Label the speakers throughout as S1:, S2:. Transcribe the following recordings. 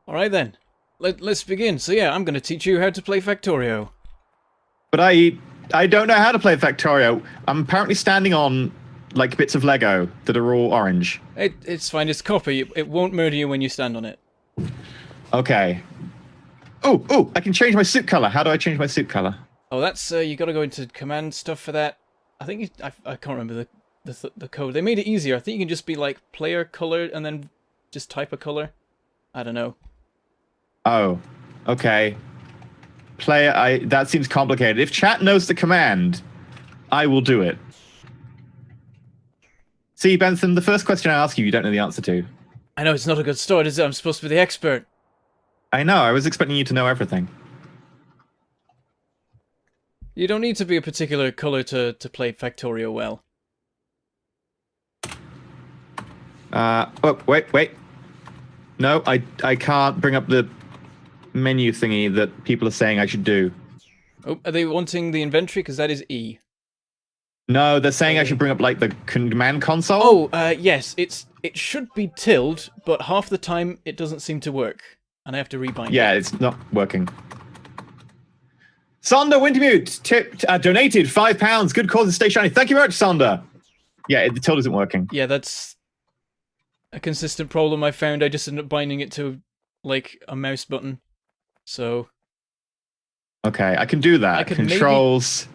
S1: Alright then, let's begin. So yeah, I'm going to teach you how to play Factorio.
S2: But I don't know how to play Factorio. I'm apparently standing on like bits of Lego that are all orange.
S1: It's fine, it's copper, it won't murder you when you stand on it.
S2: Okay. Oh, I can change my suit color. How do I change my suit color?
S1: Oh, that's, you gotta go into command stuff for that. I think, I can't remember the code. They made it easier. I think you can just be like player color and then just type a color. I don't know.
S2: Oh, okay. That seems complicated. If chat knows the command, I will do it. See, Bentham, the first question I ask you, you don't know the answer to.
S1: I know, it's not a good start, is it? I'm supposed to be the expert.
S2: I know, I was expecting you to know everything.
S1: You don't need to be a particular color to play Factorio well.
S2: Oh, wait. No, I can't bring up the menu thingy that people are saying I should do.
S1: Oh, are they wanting the inventory? Because that is E.
S2: No, they're saying I should bring up, like, the command console.
S1: Oh, yes, it should be tilde, but half the time it doesn't seem to work. And I have to rebind
S2: Yeah,
S1: it.
S2: it's not working. Sonder Wintermute donated £5. Good cause, stay shiny. Thank you very much, Sonder. Yeah, the tilde isn't working.
S1: Yeah, that's a consistent problem I found. I just ended up binding it to, like, a mouse button. So...
S2: Okay, I can do that.
S1: I could
S2: Controls...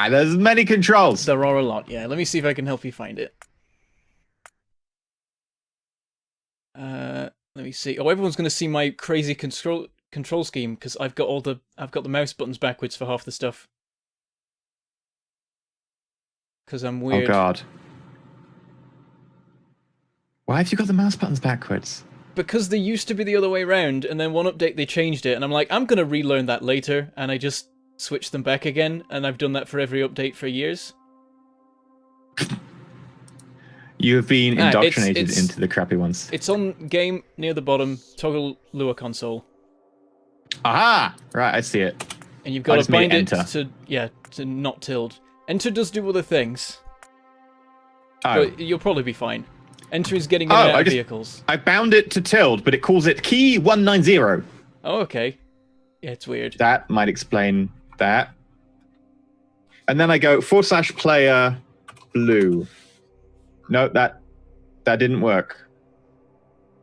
S2: there's many controls.
S1: There are a lot, yeah. Let me see if I can help you find it. Let me see. Oh, everyone's going to see my crazy control scheme because I've got the mouse buttons backwards for half the stuff. Because I'm weird.
S2: Oh god. Why have you got the mouse buttons backwards?
S1: Because they used to be the other way around, and then one update they changed it, and I'm like, I'm going to relearn that later, and I just switched them back again, and I've done that for every update for years.
S2: You have been indoctrinated into the crappy ones.
S1: It's on game near the bottom, toggle Lua console.
S2: Aha! Right, I see it.
S1: And you've got to bind it to not tilde. Enter does do other things.
S2: Oh.
S1: But you'll probably be fine. Enter is getting in and out of vehicles.
S2: I bound it to tilde, but it calls it key 190.
S1: Oh, okay. Yeah, it's weird.
S2: That might explain that. And then I go /player blue. No, that didn't work.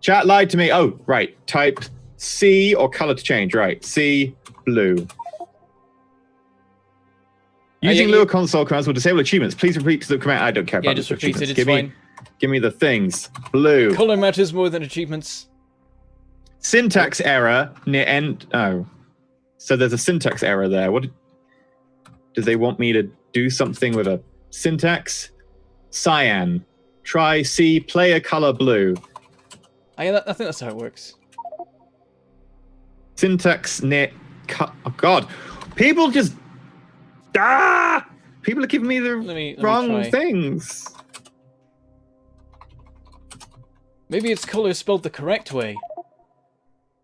S2: Chat lied to me. Oh, right. Type C or color to change. Right. C, blue. Using Lua console commands will disable achievements. Please repeat the command. I don't care about
S1: just
S2: the
S1: repeat
S2: achievements.
S1: it. It's fine.
S2: Give me the things. Blue.
S1: Color matters more than achievements.
S2: Syntax error near end. Oh. So there's a syntax error there. What do they want me to do something with a syntax? Cyan. Try C, player color blue.
S1: I think that's how it works.
S2: Syntax near... Oh, God. People just... People are giving me the wrong things.
S1: Maybe it's color spelled the correct way.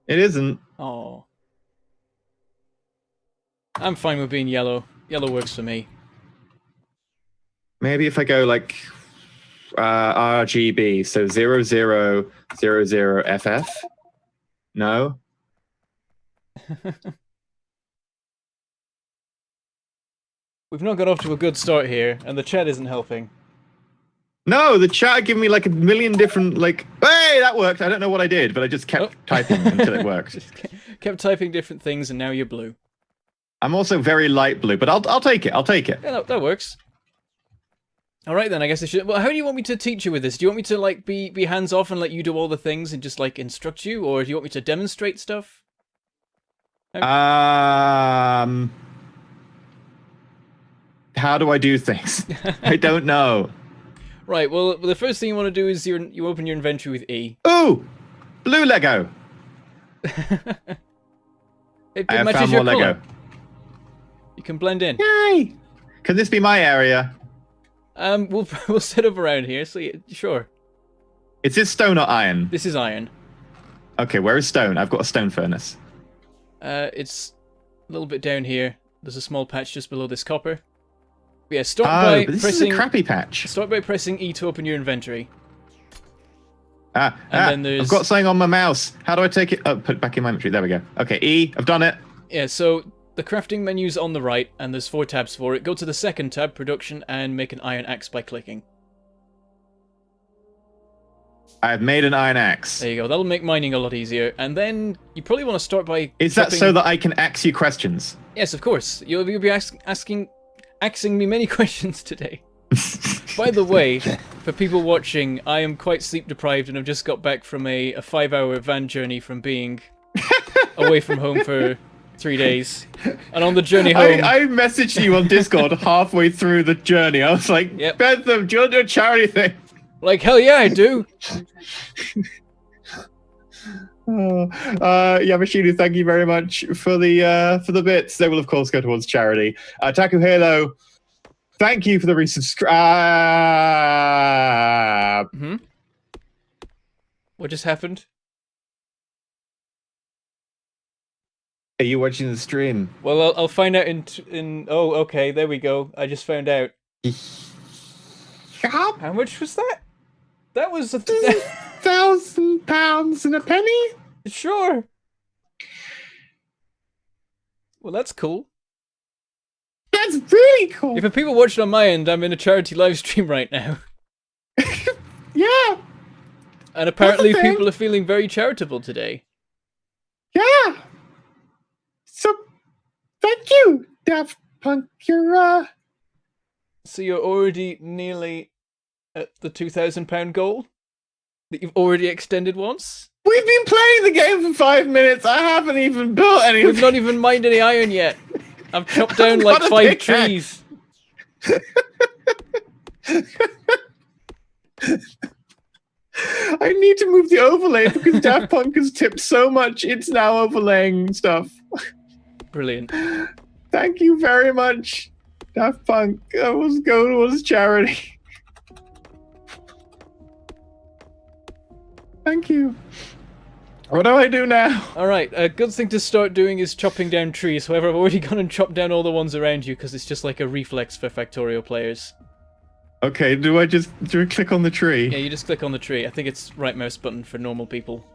S2: It isn't.
S1: Oh. I'm fine with being yellow. Yellow works for me.
S2: Maybe if I go like RGB, so 0000FF? No?
S1: We've not got off to a good start here, and the chat isn't helping.
S2: No, the chat gave me like a million different, like, hey, that worked. I don't know what I did, but I just kept typing until it worked.
S1: Just kept typing different things, and now you're blue.
S2: I'm also very light blue, but I'll take it. I'll take it.
S1: Yeah, that works. All right, then, I guess I should... Well, how do you want me to teach you with this? Do you want me to, like, be hands-off and let you do all the things and just, like, instruct you? Or do you want me to demonstrate stuff?
S2: How do I do things? I don't know.
S1: Right, well, the first thing you want to do is you open your inventory with E.
S2: Ooh! Blue Lego!
S1: It
S2: I have
S1: matches
S2: found
S1: your
S2: more
S1: color.
S2: Lego.
S1: You can blend in.
S2: Yay! Can this be my area?
S1: We'll set up around here, so yeah, sure.
S2: Is this stone or iron?
S1: This is iron.
S2: Okay, where is stone? I've got a stone furnace.
S1: It's a little bit down here. There's a small patch just below this copper. Yeah, start by
S2: but this
S1: pressing...
S2: is a crappy patch.
S1: Start by pressing E to open your inventory.
S2: And
S1: then there's...
S2: I've got something on my mouse. How do I take it? Oh, put it back in my inventory. There we go. Okay, E, I've done it.
S1: Yeah, so the crafting menu's on the right, and there's 4 tabs for it. Go to the second tab, production, and make an iron axe by clicking.
S2: I've made an iron axe.
S1: There you go. That'll make mining a lot easier. And then you probably want to start by...
S2: Is that so that I can ask you questions?
S1: Yes, of course. You'll be asking me many questions today. By the way, for people watching, I am quite sleep deprived and I've just got back from a 5-hour van journey from being away from home for 3 days. And on the journey home...
S2: I messaged you on Discord halfway through the journey. I was like,
S1: Yep.
S2: Bentham, do you want to do a charity thing?
S1: Like, hell yeah, I do!
S2: Yamashita, thank you very much for the bits. They will, of course, go towards charity. Taku Halo, thank you for the resubscribe.
S1: What just happened?
S2: Are you watching the stream?
S1: Well, I'll find out in... Oh, okay, there we go. I just found out. How much was that? That was
S2: £1,000 and a penny?
S1: Sure. Well, that's cool.
S2: That's really cool.
S1: If for people watching on my end, I'm in a charity live stream right now.
S2: Yeah.
S1: And apparently
S2: That's the thing.
S1: people are feeling very charitable today.
S2: Yeah. So, thank you, Daft Punk. You're,
S1: So you're already nearly at the £2,000 goal? That you've already extended once?
S2: We've been playing the game for 5 minutes. I haven't even built anything.
S1: We've not even mined any iron yet. I've chopped down
S2: I've
S1: like
S2: got a
S1: 5
S2: pickaxe.
S1: trees.
S2: I need to move the overlay because Daft Punk has tipped so much. It's now overlaying stuff.
S1: Brilliant.
S2: Thank you very much, Daft Punk. I was going towards charity. Thank you. What do I do now?
S1: Alright, a good thing to start doing is chopping down trees. However, I've already gone and chopped down all the ones around you because it's just like a reflex for Factorio players.
S2: Okay, do I click on the tree?
S1: Yeah, you just click on the tree. I think it's right mouse button for normal people.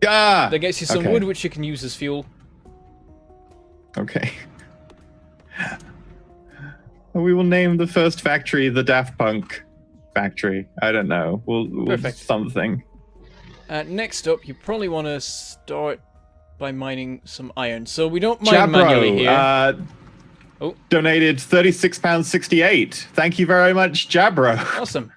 S2: Ah!
S1: That gets you some
S2: Okay.
S1: wood which you can use as fuel.
S2: Okay. We will name the first factory the Daft Punk factory. I don't know. We'll
S1: Perfect.
S2: something.
S1: Next up, you probably want to start by mining some iron. So we don't mine manually here. Oh.
S2: Donated £36.68. Thank you very much, Jabro.
S1: Awesome.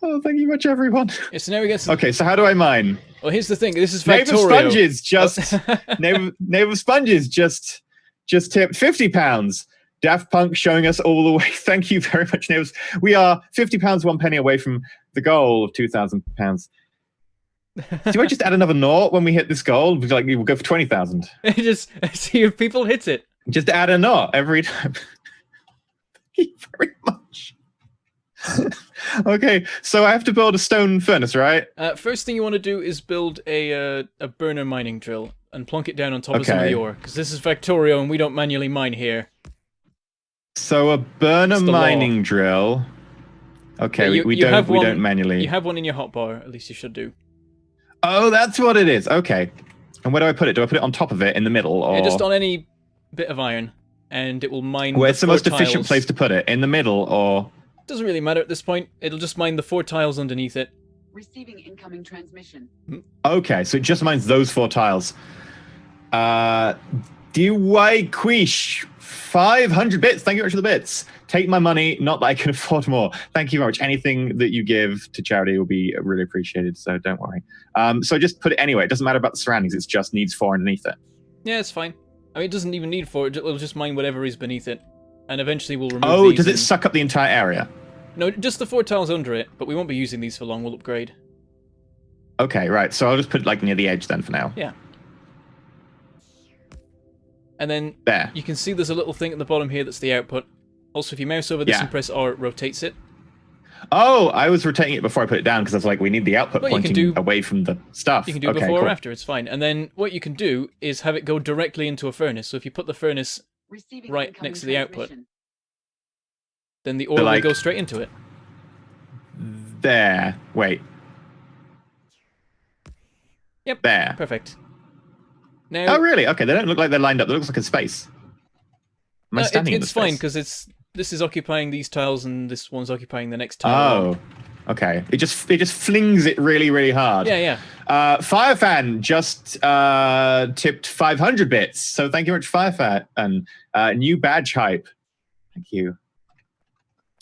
S2: Oh, thank you much, everyone.
S1: Yeah, so now we get some...
S2: Okay, so how do I mine?
S1: Well, here's the thing. This is
S2: Knave of
S1: Factorio.
S2: Sponges just Knave of Sponges just tipped £50. Daft Punk showing us all the way. Thank you very much, Knave. We are £50 1 penny away from the goal of £2,000. Do I just add another naught when we hit this goal? We'll go for 20,000.
S1: Just see if people hit it.
S2: Just add a naught every time. Thank you very much. Okay, so I have to build a stone furnace, right?
S1: First thing you want to do is build a burner mining drill and plonk it down on top of some of the ore, because this is Factorio and we don't manually mine here.
S2: So a burner mining drill. Okay,
S1: Yeah,
S2: we don't manually.
S1: You have one in your hotbar, at least you should do.
S2: Oh, that's what it is. Okay. And where do I put it? Do I put it on top of it, in the middle, or
S1: Yeah, just on any bit of iron, and it will mine.
S2: Where's the most efficient
S1: tiles.
S2: place to put it? In the middle, or?
S1: Doesn't really matter at this point. It'll just mine the 4 tiles underneath it.
S3: Receiving incoming transmission.
S2: Okay, so it just mines those 4 tiles. DY Quish, 500 bits. Thank you very much for the bits. Take my money, not that I can afford more. Thank you very much. Anything that you give to charity will be really appreciated, so don't worry. So just put it anyway. It doesn't matter about the surroundings. It just needs 4 underneath it.
S1: Yeah, it's fine. I mean, it doesn't even need 4. It'll just mine whatever is beneath it. And eventually we'll remove
S2: Oh,
S1: these
S2: does it
S1: and...
S2: suck up the entire area?
S1: No, just the 4 tiles under it, but we won't be using these for long. We'll upgrade.
S2: Okay, right. So I'll just put it like near the edge then for now.
S1: Yeah. And then
S2: There.
S1: you can see there's a little thing at the bottom here that's the output. Also, if you mouse over this
S2: Yeah.
S1: and press R, it rotates it.
S2: Oh, I was rotating it before I put it down because I was like, we need the output
S1: Well, you can
S2: pointing
S1: do-
S2: away from the stuff.
S1: You can do it
S2: Okay,
S1: before
S2: cool.
S1: or after, it's fine. And then what you can do is have it go directly into a furnace. So if you put the furnace
S3: Receiving
S1: right
S3: incoming
S1: next to the output,
S3: transmission.
S1: then the ore will
S2: like-
S1: go straight into it.
S2: There. Wait.
S1: Yep.
S2: There.
S1: Perfect. Now,
S2: Oh, really? Okay, they don't look like they're lined up. It looks like a space. Am I standing in the
S1: it's fine
S2: space?
S1: because this is occupying these tiles and this one's occupying the next tile. along.
S2: Oh, okay. It just flings it really, really hard.
S1: Yeah, yeah.
S2: Firefan just tipped 500 bits. So thank you very much, Firefan. And new badge hype. Thank you.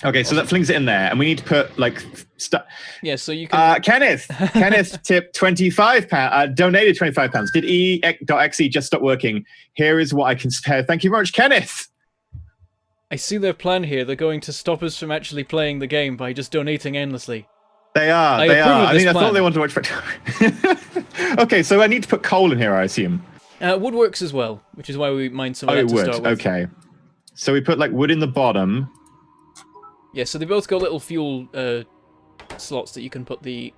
S2: Okay, so that flings it in there, and we need to put like
S1: Yeah, so you can.
S2: Kenneth tipped £25. Donated £25. Did E.exe just stop working? Here is what I can spare. Thank you very much, Kenneth.
S1: I see their plan here. They're going to stop us from actually playing the game by just donating endlessly.
S2: They are.
S1: I
S2: They
S1: approve
S2: are.
S1: of
S2: I
S1: this
S2: mean, I thought
S1: plan.
S2: they wanted to watch Factorio. Okay, so I need to put coal in here, I assume.
S1: Wood works as well, which is why we mined some of
S2: Oh,
S1: that
S2: it
S1: to
S2: would.
S1: start with.
S2: Okay. So we put like wood in the bottom.
S1: Yeah, so they both got little fuel slots that you can put the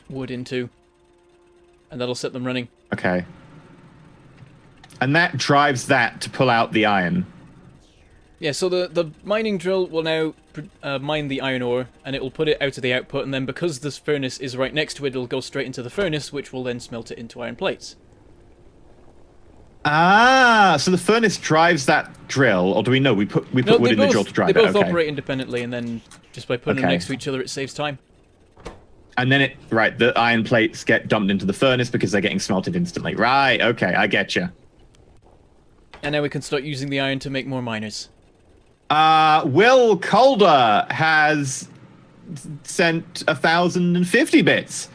S1: wood into, and that'll set them running.
S2: Okay. And that drives that to pull out the iron.
S1: Yeah, so the mining drill will now mine the iron ore, and it will put it out of the output, and then because this furnace is right next to it, it'll go straight into the furnace, which will then smelt it into iron plates.
S2: Ah, so the furnace drives that drill, or do we know we put wood in the drill to drive
S1: they
S2: it?
S1: both
S2: Okay.
S1: operate independently, and then just by putting them
S2: Okay.
S1: next to each other, it saves time.
S2: And then the iron plates get dumped into the furnace because they're getting smelted instantly. Right, okay, I get you.
S1: And now we can start using the iron to make more miners.
S2: Will Calder has sent 1,050 bits.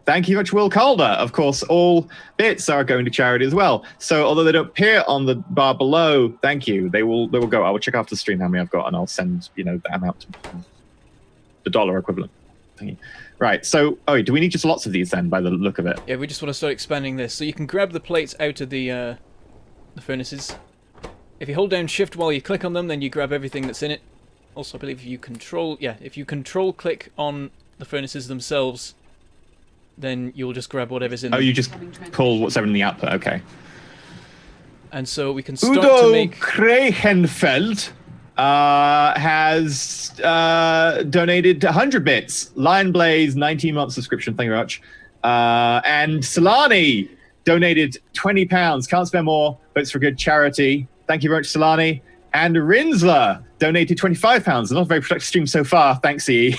S2: Thank you very much, Will Calder. Of course, all bits are going to charity as well. So although they don't appear on the bar below, thank you. They will go. I will check after the stream how many I've got, and I'll send the amount, the dollar equivalent. Thank you. Right. So, do we need just lots of these then, by the look of it?
S1: Yeah, we just want to start expanding this. So you can grab the plates out of the furnaces. If you hold down Shift while you click on them, then you grab everything that's in it. Also, I believe if you control click on the furnaces themselves, then you'll just grab whatever's in them.
S2: Oh, you just pull what's in the output. Okay.
S1: And so we can start
S2: Udo
S1: to make...
S2: Krehenfeld has donated 100 bits. Lion Blaze, 19-month subscription. Thank you very much. And Solani donated £20. Can't spare more, but it's for good charity. Thank you very much, Solani. And Rinsler donated £25. Not a very productive stream so far. Thanks, EE.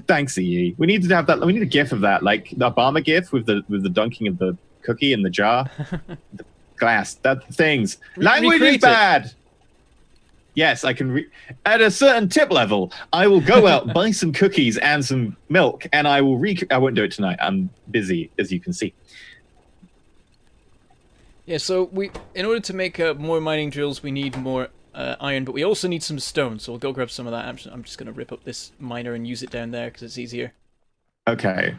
S2: Thanks, EE. We need to have that. We need a GIF of that, like the Obama GIF with the dunking of the cookie in the jar. The glass. That things. Language is
S1: recreate it.
S2: bad. Yes, I can. At a certain tip level, I will go out, buy some cookies and some milk, and I will I won't do it tonight. I'm busy, as you can see.
S1: Yeah, so in order to make more mining drills, we need more iron, but we also need some stone, so we'll go grab some of that. I'm just going to rip up this miner and use it down there, because it's easier.
S2: Okay.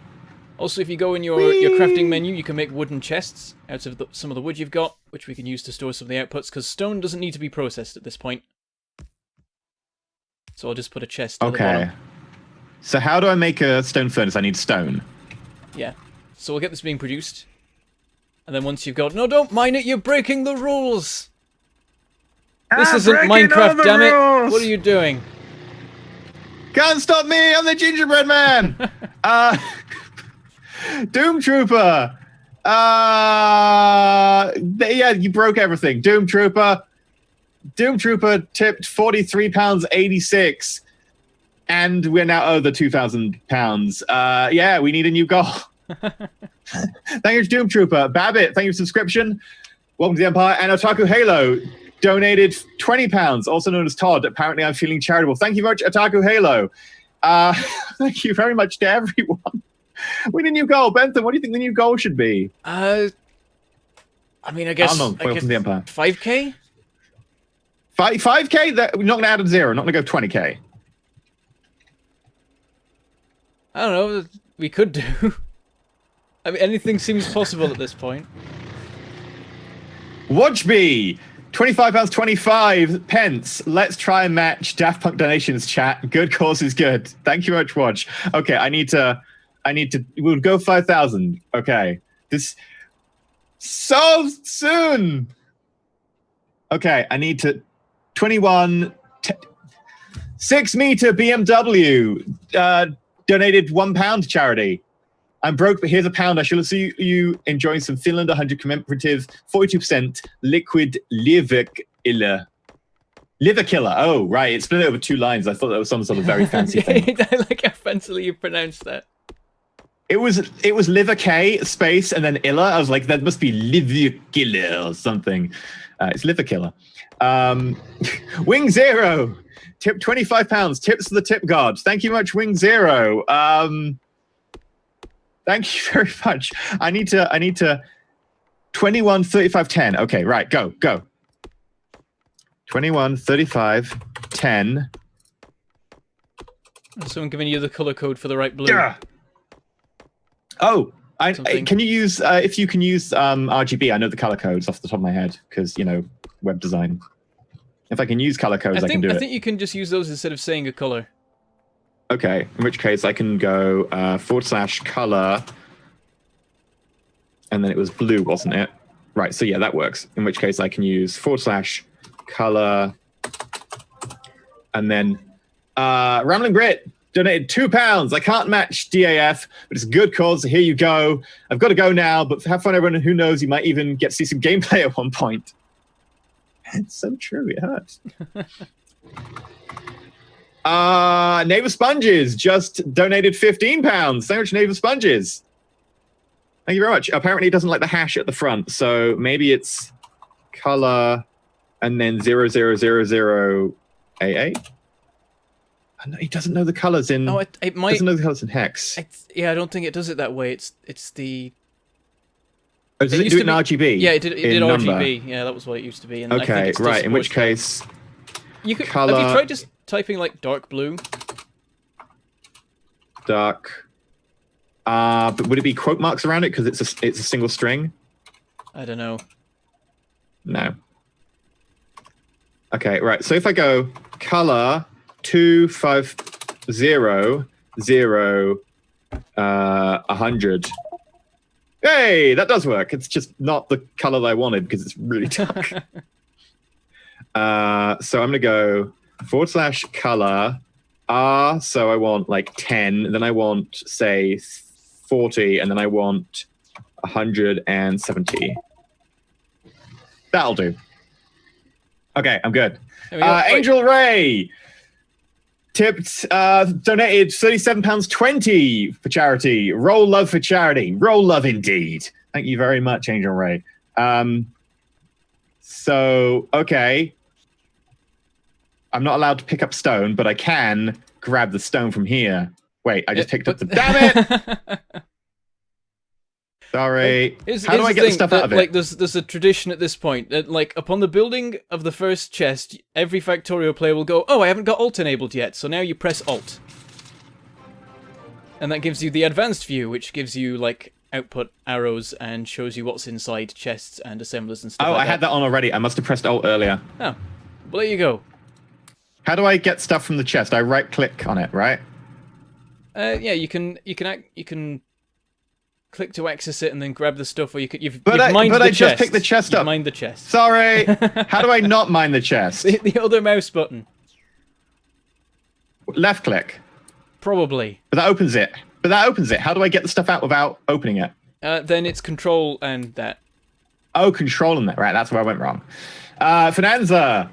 S1: Also, if you go in your crafting menu, you can make wooden chests out of some of the wood you've got, which we can use to store some of the outputs, because stone doesn't need to be processed at this point. So I'll just put a chest at the bottom.
S2: So how do I make a stone furnace? I need stone.
S1: Yeah. So we'll get this being produced. And then once you've got... No, don't mine it! You're breaking the rules! This isn't Minecraft, damn it! What are you doing?
S2: Can't stop me! I'm the gingerbread man! Doom Trooper! Yeah, you broke everything. Doom Trooper tipped £43.86. And we're now over £2,000. Yeah, we need a new goal. Thank you, Doom Trooper. Babbitt, thank you for subscription. Welcome to the Empire. And Otaku Halo donated £20, also known as Todd. Apparently, I'm feeling charitable. Thank you very much, Otaku Halo. Thank you very much to everyone. We need a new goal. Bentham, what do you think the new goal should be?
S1: I mean, I guess...
S2: Welcome to the Empire.
S1: 5k?
S2: 5k? We're not going to add a zero. Not going to go 20k.
S1: I don't know. We could do. I mean, anything seems possible at this point.
S2: Watchbee, £25.25. Let's try and match Daft Punk donations, chat. Good cause is good. Thank you very much, Watch. Okay, I need to, we'll go 5,000. Okay. This, so soon. Okay, I need to 21 6 meter BMW donated £1 to charity. I'm broke, but here's a pound. I shall see you enjoying some Finland 100 commemorative 42% liquid liver killer. Liver killer. Oh, right. It's split over 2 lines. I thought that was some sort of very fancy thing.
S1: I like how fancily you pronounced that.
S2: It was liver K space and then illa. I was like, that must be liver killer or something. It's liver killer. Wing Zero. Tip £25. Tips for the tip guard. Thank you much, Wing Zero. Thank you very much. I need to 21, 35, 10. Okay, right, go. 21, 35, 10.
S1: Someone giving you the color code for the right blue.
S2: Yeah. Oh, can you use if you can use RGB? I know the color codes off the top of my head because web design. If I can use color codes, I can do it.
S1: I think you can just use those instead of saying a color.
S2: Okay, in which case I can go /color, and then it was blue, wasn't it? Right. So yeah, that works. In which case I can use /color, and then Rambling Brit donated £2. I can't match DAF, but it's a good cause. So here you go. I've got to go now, but have fun, everyone. And who knows, you might even get to see some gameplay at one point. It's so true. It hurts. Neighbor Sponges just donated £15. So much, Neighbor Sponges. Thank you very much. Apparently, it doesn't like the hash at the front, so maybe it's color and then 0000AA. No, he doesn't know the colors in.
S1: Oh, it might.
S2: Doesn't know the colors in hex.
S1: Yeah, I don't think it does it that way. It's the.
S2: Oh, does it do it in RGB?
S1: Yeah, it did RGB.
S2: Number?
S1: Yeah, that was what it used to be. And
S2: okay,
S1: I think it's
S2: right. In which case,
S1: you could.
S2: Color,
S1: have you tried just typing like dark blue?
S2: Dark. But would it be quote marks around it because it's a single string?
S1: I don't know.
S2: No. Okay, right. So if I go color 250 0 100. Hey, that does work. It's just not the color that I wanted because it's really dark. So I'm gonna go /color R. So I want like 10, and then I want say 40, and then I want 170. That'll do. Okay, I'm good. Angel Ray tipped, donated £37.20 for charity. Roll love for charity. Roll love indeed. Thank you very much, Angel Ray. So, okay. I'm not allowed to pick up stone, but I can grab the stone from here. Wait, I just picked up the... Damn it! Sorry. How do I get the stuff out of it?
S1: Like, there's a tradition at this point that, like, upon the building of the first chest, every Factorio player will go, "Oh, I haven't got Alt enabled yet," so now you press Alt, and that gives you the advanced view, which gives you like output arrows and shows you what's inside chests and assemblers and stuff.
S2: Oh,
S1: like
S2: I had that on already. I must have pressed Alt earlier.
S1: Oh, well, there you go.
S2: How do I get stuff from the chest? I right-click on it, right?
S1: Yeah, you can click to access it and then grab the stuff, or you've
S2: But I just picked the chest up.
S1: Mined the chest.
S2: Sorry. How do I not mine the chest?
S1: The other mouse button.
S2: Left click.
S1: Probably.
S2: But that opens it. How do I get the stuff out without opening it?
S1: Then it's Control and that.
S2: Oh, Control and that. Right, that's where I went wrong. Finanza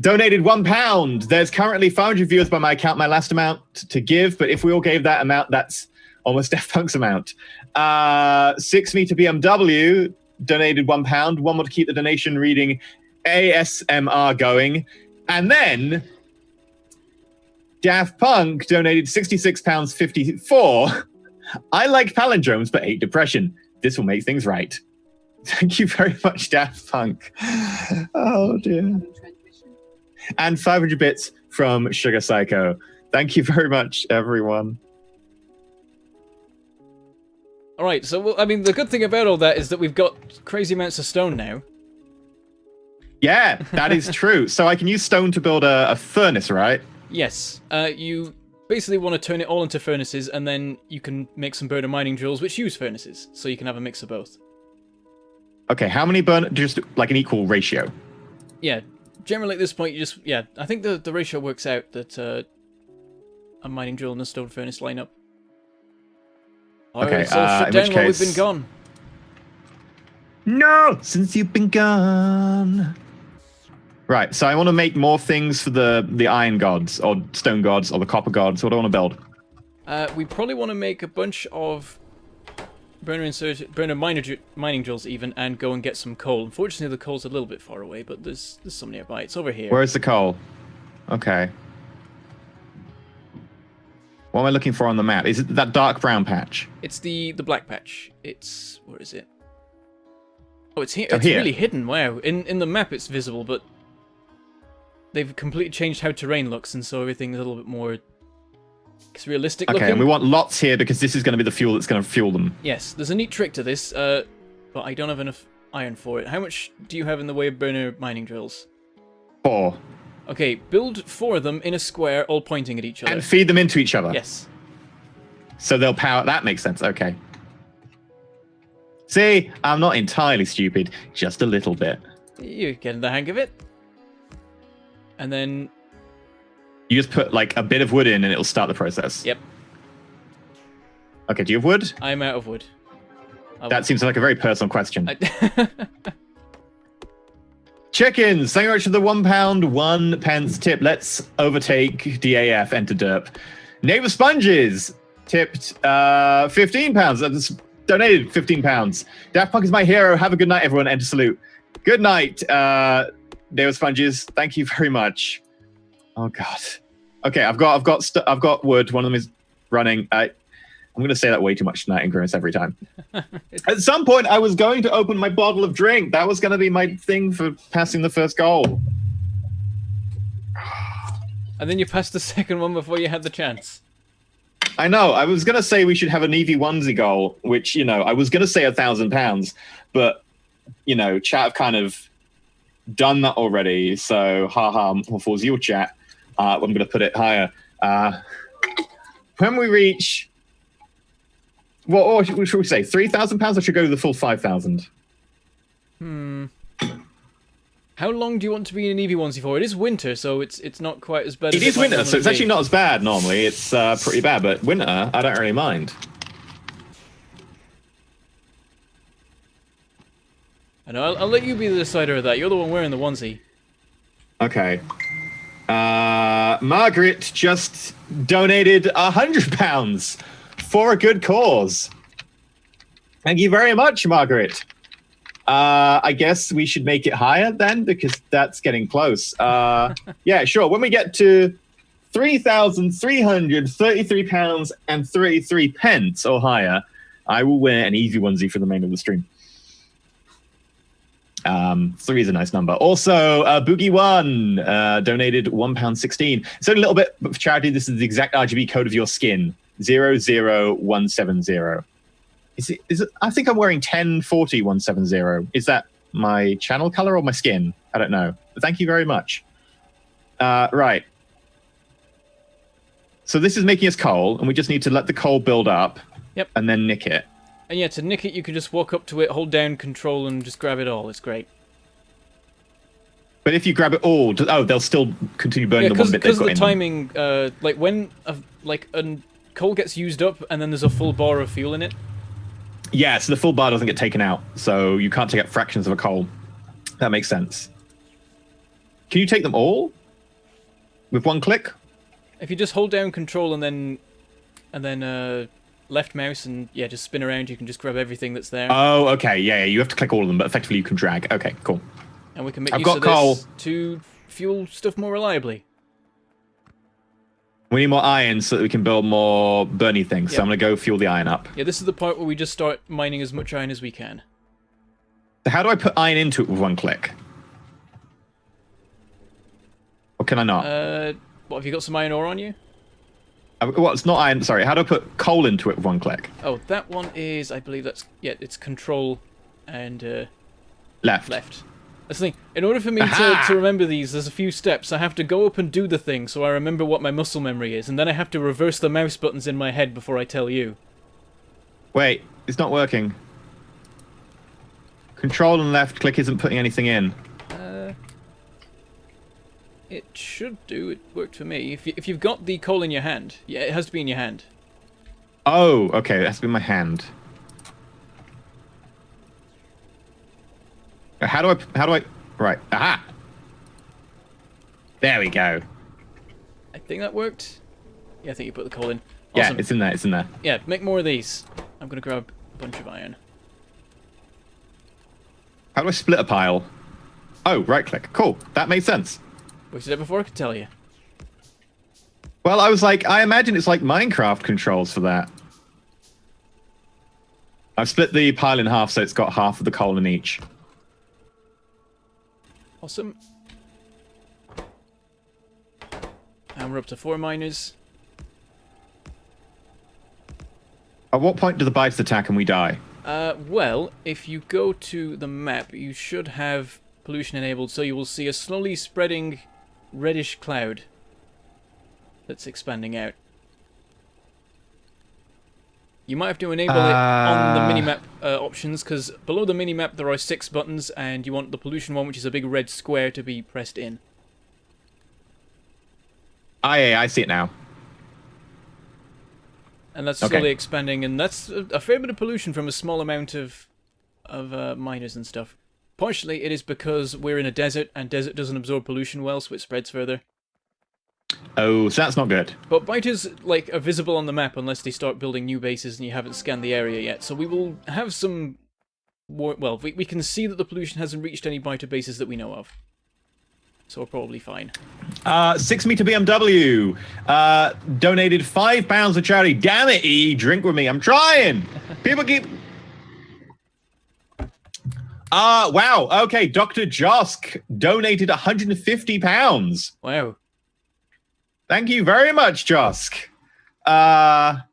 S2: donated £1. There's currently 500 viewers by my account, my last amount to give, but if we all gave that amount, that's almost Daft Punk's amount. 6 meter BMW donated £1. One more to keep the donation reading ASMR going. And then Daft Punk donated £66.54. I like palindromes but hate depression. This will make things right. Thank you very much, Daft Punk. Oh dear. And 500 bits from Sugar Psycho. Thank you very much, everyone.
S1: All right, so I mean, the good thing about all that is that we've got crazy amounts of stone now.
S2: Yeah, that is true. So I can use stone to build a furnace, right?
S1: Yes. You basically want to turn it all into furnaces, and then you can make some burner mining drills which use furnaces, so you can have a mix of both.
S2: Okay, how many burner? Just like an equal ratio.
S1: yeah, generally at this point, you just, yeah, I think the ratio works out that a mining drill and a stone furnace line up.
S2: Okay,
S1: it's all shut
S2: in
S1: down
S2: which
S1: while we've
S2: case-
S1: been gone.
S2: No, since you've been gone. Right, so I want to make more things for the iron gods, or stone gods, or the copper gods. What do I want to build?
S1: We probably want to make a bunch of burner mining drills even, and go and get some coal. Unfortunately, the coal's a little bit far away, but there's some nearby. It's over here.
S2: Where's the coal? Okay. What am I looking for on the map? Is it that dark brown patch?
S1: It's the black patch. It's, where is it? Oh, it's here.
S2: Oh,
S1: It's
S2: here.
S1: really hidden. Wow. In the map, it's visible, but they've completely changed how terrain looks, and so everything's a little bit more realistic looking.
S2: Okay, and we want lots here because this is going to be the fuel that's going to fuel them.
S1: Yes, there's a neat trick to this, but I don't have enough iron for it. How much do you have in the way of burner mining drills?
S2: 4.
S1: Okay, build 4 of them in a square, all pointing at each other.
S2: And feed them into each other.
S1: Yes.
S2: So they'll power... That makes sense. Okay. See, I'm not entirely stupid. Just a little bit.
S1: You're getting the hang of it. And then...
S2: You just put, like, a bit of wood in and it'll start the process.
S1: Yep.
S2: Okay, do you have wood?
S1: I'm out of wood.
S2: That seems like a very personal question.
S1: I...
S2: Chickens! Thank you very much for the £1, 1 pence tip. Let's overtake DAF, enter derp. Neighbor Sponges tipped £15. That's donated £15. Daft Punk is my hero. Have a good night, everyone. Enter salute. Good night, Neighbor Sponges. Thank you very much. Oh god. Okay, I've got wood. One of them is running. I'm going to say that way too much tonight in Grimace every time. At some point, I was going to open my bottle of drink. That was going to be my thing for passing the first goal.
S1: And then you passed the second one before you had the chance.
S2: I know. I was going to say we should have an Evie onesie goal, which, I was going to say £1,000, but, chat have kind of done that already. So, haha, what falls your chat? I'm going to put it higher. When we reach... What should we say? £3,000? I should go to the full 5,000.
S1: How long do you want to be in an Eevee onesie for? It is winter, so it's not quite as bad as
S2: It is
S1: might
S2: winter, so
S1: normally
S2: it's actually
S1: be.
S2: not as bad normally. It's pretty bad, but winter, I don't really mind.
S1: I know, I'll let you be the decider of that. You're the one wearing the onesie.
S2: Okay. Margaret just donated £100 for a good cause. Thank you very much, Margaret. I guess we should make it higher then, because that's getting close. Yeah, sure. When we get to £3,333 and 33 pence or higher, I will wear an Eevee onesie for the remainder of the stream. 3 is a nice number. Also, Boogie One donated £1.16. It's only a little bit, but for charity, this is the exact RGB code of your skin. 00170. Is it? I think I'm wearing 1040170. Is that my channel color or my skin? I don't know. But thank you very much. Right. So this is making us coal, and we just need to let the coal build up.
S1: Yep.
S2: And then nick it.
S1: And yeah, to nick it, you can just walk up to it, hold down Control, and just grab it all. It's great.
S2: But if you grab it all, they'll still continue burning the one bit they've got in.
S1: Because of the timing, like when a coal gets used up, and then there's a full bar of fuel in it.
S2: Yeah, so the full bar doesn't get taken out, so you can't take out fractions of a coal. That makes sense. Can you take them all with one click?
S1: If you just hold down Control and then left mouse and yeah, just spin around, you can just grab everything that's there.
S2: Oh, okay, yeah, you have to click all of them, but effectively you can drag. Okay, cool.
S1: And we can make
S2: I've
S1: use
S2: got
S1: of
S2: coal.
S1: this to fuel stuff more reliably.
S2: We need more iron so that we can build more burny things.
S1: Yep.
S2: So I'm going to go fuel the iron up.
S1: Yeah, this is the part where we just start mining as much iron as we can.
S2: So how do I put iron into it with one click? Or can I not?
S1: What, have you got some iron ore on you?
S2: Well, it's not iron. Sorry, how do I put coal into it with one click?
S1: Oh, that one is, I believe that's, yeah, it's Control and
S2: Left.
S1: left. That's the thing. In order for me
S2: Aha!
S1: to remember these, there's a few steps. I have to go up and do the thing so I remember what my muscle memory is, and then I have to reverse the mouse buttons in my head before I tell you.
S2: Wait, it's not working. Control and left click isn't putting anything in.
S1: It should do. It worked for me. If you've got the coal in your hand, yeah, it has to be in your hand.
S2: Oh, okay. That's been my hand. How do I? Right. Aha. There we go.
S1: I think that worked. Yeah, I think you put the coal in.
S2: Yeah,
S1: Awesome.
S2: it's in there. It's in there.
S1: Yeah, make more of these. I'm gonna grab a bunch of iron.
S2: How do I split a pile? Oh, right click. Cool. That makes sense.
S1: Worked it out before I could tell you.
S2: Well, I was like, I imagine it's like Minecraft controls for that. I've split the pile in half, so it's got half of the coal in each.
S1: Awesome. And we're up to 4 miners.
S2: At what point do the bites attack and we die?
S1: Well, if you go to the map, you should have pollution enabled, so you will see a slowly spreading reddish cloud that's expanding out. You might have to enable it on the minimap options, because below the minimap there are 6 buttons, and you want the pollution one, which is a big red square, to be pressed in.
S2: Ah, yeah, I see it now.
S1: And that's slowly expanding, and that's a fair bit of pollution from a small amount of miners and stuff. Partially, it is because we're in a desert, and desert doesn't absorb pollution well, so it spreads further.
S2: Oh, so that's not good.
S1: But biters, like, are visible on the map unless they start building new bases and you haven't scanned the area yet. So we will have some... Well, we can see that the pollution hasn't reached any biter bases that we know of. So we're probably fine.
S2: 6 meter BMW donated £5 to charity. Damn it, E, drink with me. I'm trying. People keep. Wow. Okay, Dr. Josk donated £150.
S1: Wow.
S2: Thank you very much, Josk. I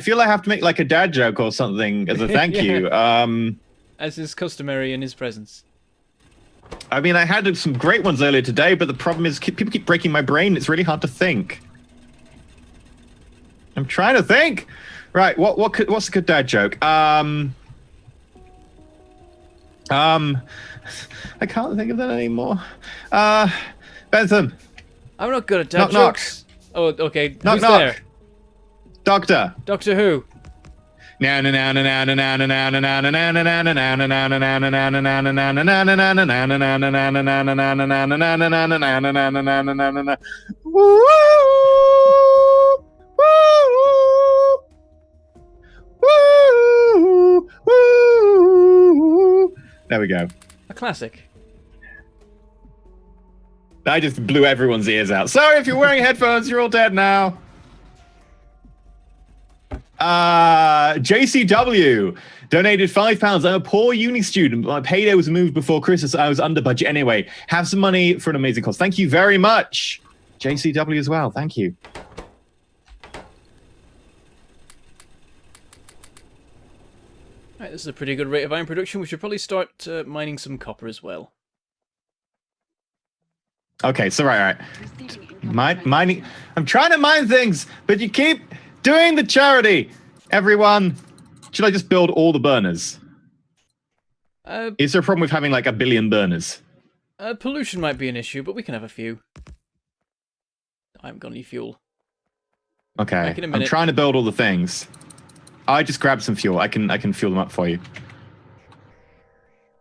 S2: feel I have to make like a dad joke or something as a thank you.
S1: As is customary in his presence.
S2: I mean, I had some great ones earlier today, but the problem is people keep breaking my brain. It's really hard to think. I'm trying to think. Right, what's a good dad joke? I can't think of that anymore. Bentham.
S1: I'm not good at dad
S2: Knock, knock.
S1: jokes. Oh, okay.
S2: Knock,
S1: Who's
S2: knock.
S1: there?
S2: Doctor.
S1: Doctor Who?
S2: There we go.
S1: A classic.
S2: I just blew everyone's ears out. Sorry if you're wearing headphones, you're all dead now. JCW donated £5. I'm a poor uni student, but my payday was moved before Christmas. I was under budget anyway. Have some money for an amazing cause. Thank you very much. JCW as well. Thank you.
S1: Right, this is a pretty good rate of iron production. We should probably start mining some copper as well.
S2: Okay, so right.
S3: Receiving incoming
S2: Mining. I'm trying to mine things, but you keep doing the charity. Everyone, should I just build all the burners? Is there a problem with having like a billion burners?
S1: Pollution might be an issue, but we can have a few. I haven't got any fuel.
S2: Okay,
S1: Back in a minute.
S2: I'm trying to build all the things. I just grabbed some fuel. I can fuel them up for you.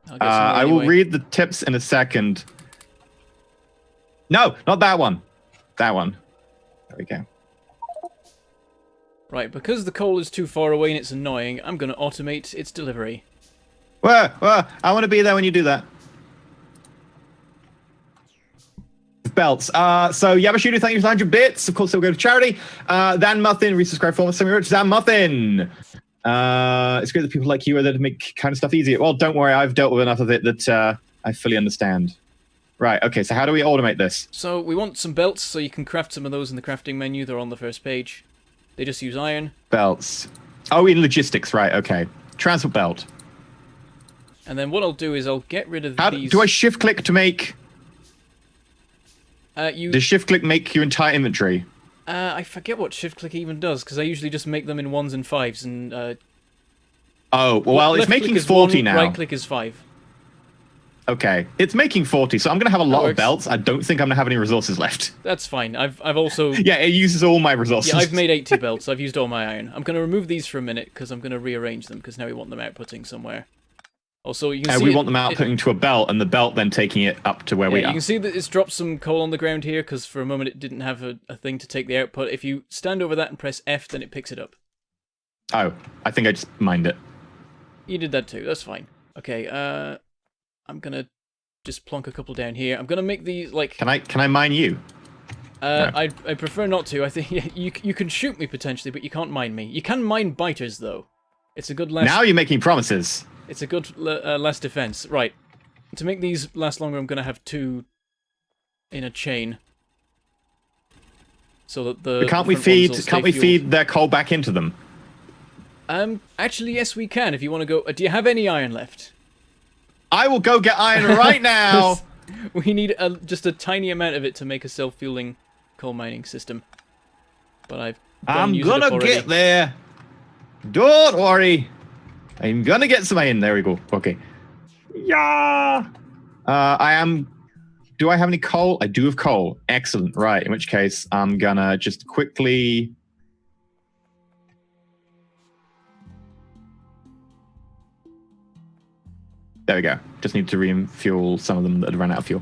S1: I'll get some
S2: I will
S1: anyway.
S2: read the tips in a second. No, not that one. That one. There we go.
S1: Right, because the coal is too far away and it's annoying, I'm going to automate its delivery.
S2: Whoa, I want to be there when you do that. Belts. So Yabashudu, thank you for 100 bits. Of course, they'll go to charity. Dan Muffin, resubscribe for so much. Dan Muffin. It's great that people like you are there to make kind of stuff easier. Well, don't worry, I've dealt with enough of it that I fully understand. Right, okay, so how do we automate this?
S1: So we want some belts, so you can craft some of those in the crafting menu. They're on the first page. They just use iron.
S2: Belts. Oh, in logistics, right, okay. Transport belt.
S1: And then what I'll do is I'll get rid of these...
S2: Do I shift click to make... Does shift click make your entire inventory?
S1: I forget what shift click even does, because I usually just make them in 1s and 5s, and...
S2: Oh, well, it's
S1: left click
S2: making
S1: is
S2: 40
S1: 1,
S2: now.
S1: Right click is 5.
S2: Okay, it's making 40, so I'm going to have a lot of
S1: works.
S2: belts. I don't think I'm going to have any resources left.
S1: That's fine. I've also...
S2: Yeah, it uses all my resources.
S1: Yeah, I've made 80 belts. I've used all my iron. I'm going to remove these for a minute because I'm going to rearrange them because now we want them outputting somewhere. Also, you can see...
S2: We want them outputting to a belt, and the belt then taking it up to where we are.
S1: You can see that it's dropped some coal on the ground here because for a moment it didn't have a thing to take the output. If you stand over that and press F, then it picks it up.
S2: Oh, I think I just mined it.
S1: You did that too. That's fine. Okay, I'm going to just plonk a couple down here. I'm going to make these, like...
S2: Can I mine you? No.
S1: I prefer not to. I think you can shoot me potentially, but you can't mine me. You can mine biters though. It's a good last.
S2: Now you're making promises.
S1: It's a good last defense. Right. To make these last longer, I'm going to have 2 in a chain, so that the
S2: Can't we feed their coal back into them?
S1: Actually, yes, we can. If you want to go, do you have any iron left?
S2: I will go get iron right now.
S1: We need just a tiny amount of it to make a self-fueling coal mining system. But
S2: I'm gonna get there. Don't worry. I'm gonna get some iron. There we go. Okay. Yeah. I am. Do I have any coal? I do have coal. Excellent. Right. In which case, I'm gonna just quickly. There we go. Just need to refuel some of them that had run out of fuel.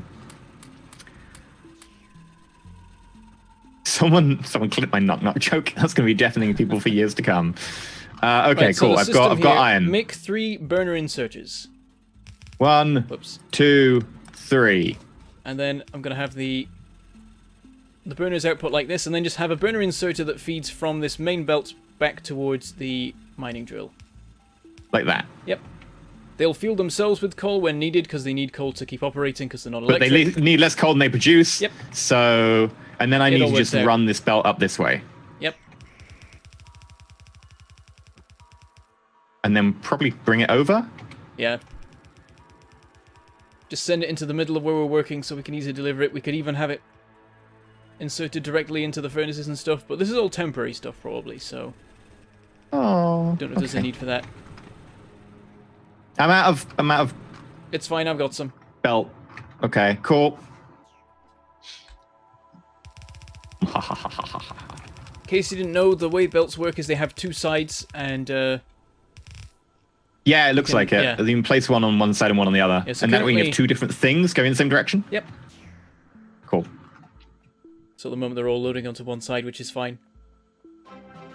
S2: Someone clipped my knock knock joke. That's going to be deafening people for years to come. Okay, right, cool.
S1: So
S2: I've got iron.
S1: Make 3 burner inserters.
S2: 1, 2, 3.
S1: And then I'm going to have the burners output like this, and then just have a burner inserter that feeds from this main belt back towards the mining drill.
S2: Like that.
S1: Yep. They'll fuel themselves with coal when needed because they need coal to keep operating because they're not electric.
S2: But they need less coal than they produce.
S1: Yep.
S2: So, and then I need to just run this belt up this way.
S1: Yep.
S2: And then probably bring it over?
S1: Yeah. Just send it into the middle of where we're working so we can easily deliver it. We could even have it inserted directly into the furnaces and stuff, but this is all temporary stuff probably, so...
S2: Oh.
S1: Don't know if there's a need for that.
S2: I'm out of...
S1: It's fine, I've got some.
S2: Belt. Okay, cool.
S1: In case you didn't know, the way belts work is they have 2 sides, and...
S2: yeah, it looks like it. Yeah. You can place one on one side and one on the other. Yeah, so and that way you have 2 different things going in the same direction?
S1: Yep.
S2: Cool.
S1: So at the moment they're all loading onto one side, which is fine.